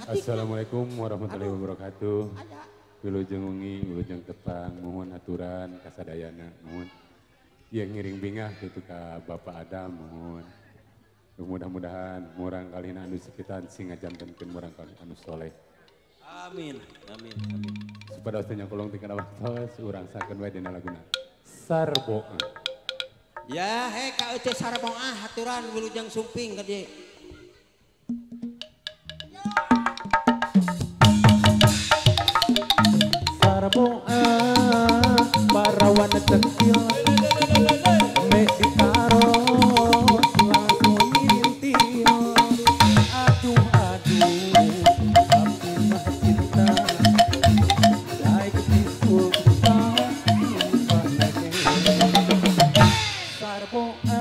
Assalamualaikum warahmatullahi wabarakatuh. Wilujeng wengi, wilujeng tepang, mohon aturan kasadayana, mohon. Yang ngiring bingah gitu ka Bapak Adam, mohon. Mudah-mudahan murang kali anu sekitar singajantenkeun murang kali anu soleh. Amin, amin, amin. Supadaosnya kolong tingkana waktos, urang sakeun wae dina laguna. Sarbo. Ya, ka eueuh sarbo aturan wilujeng sumping ka dieu. Sarboa parawan centil me ditaro langsung ngintil aduh aku mah cinta like pisul Sarboa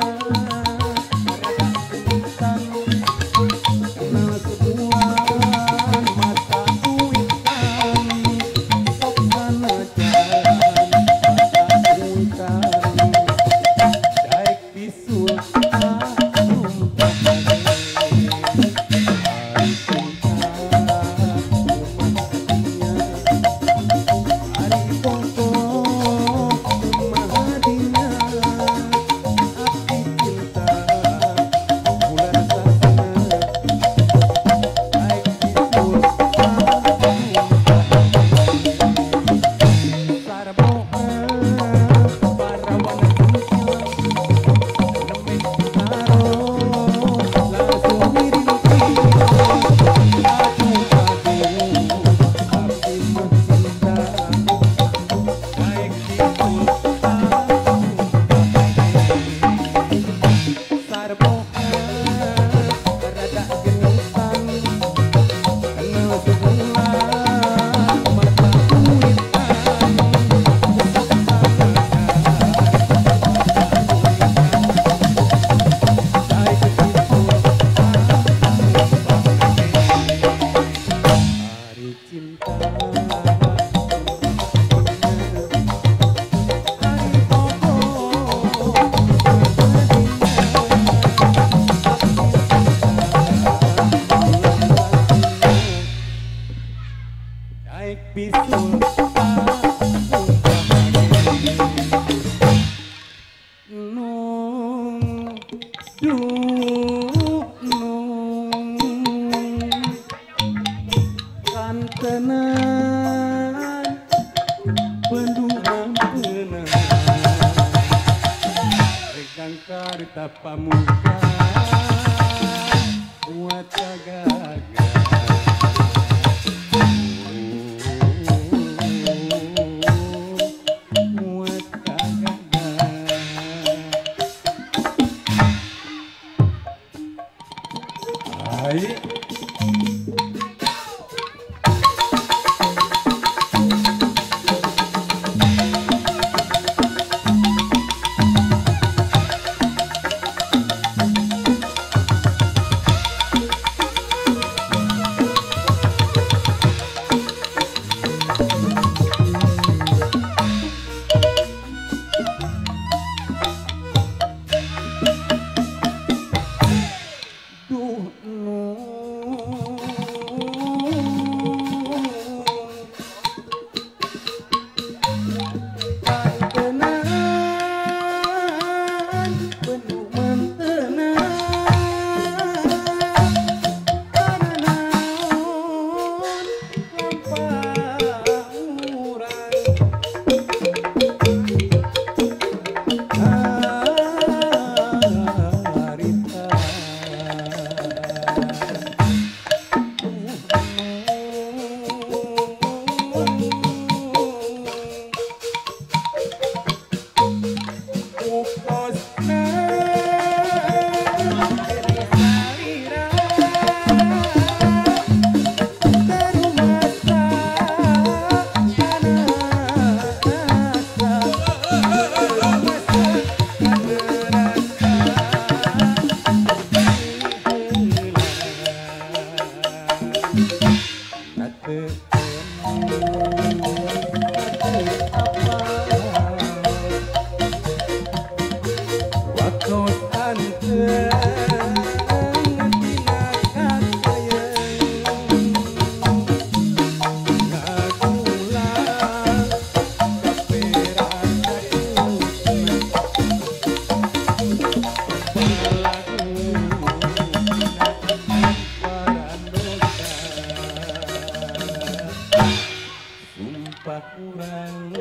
urang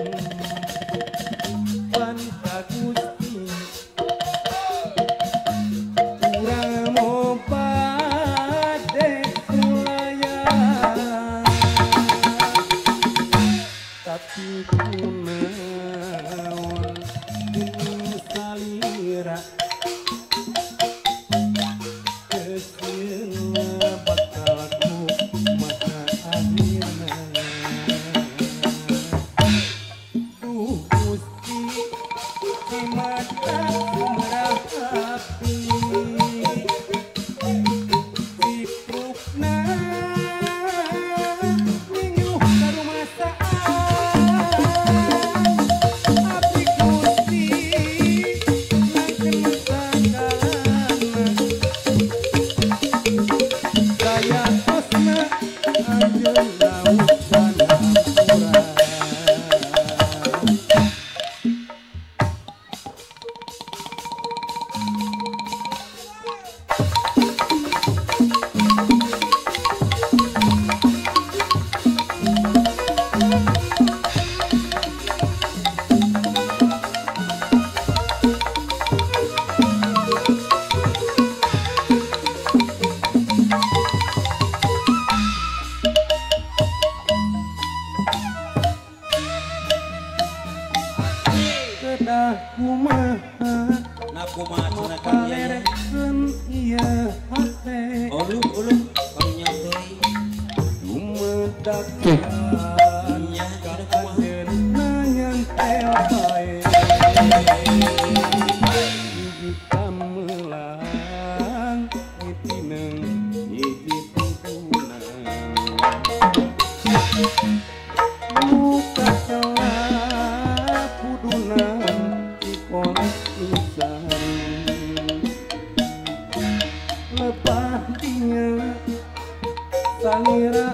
Panta Gusti urang mau bade kulayang tapi kunaon ini salira kesina bakalku mata akhirna Gusti di mata sumrah api ciprukna ninguh karumasaan abdi Gusti langkeun sakalana saya tosna anjeun lautan hampura kedah kumaha Nah kumaha cenah Kang Yaya. makalerkeun ieu hate Ulun Kang Nyai. dumedakan Nya cenah kumaha. nanyantel bae hiji kamelang itineng hiji tungtunang muka celah kudunan dikolek pisan lepah dinya salira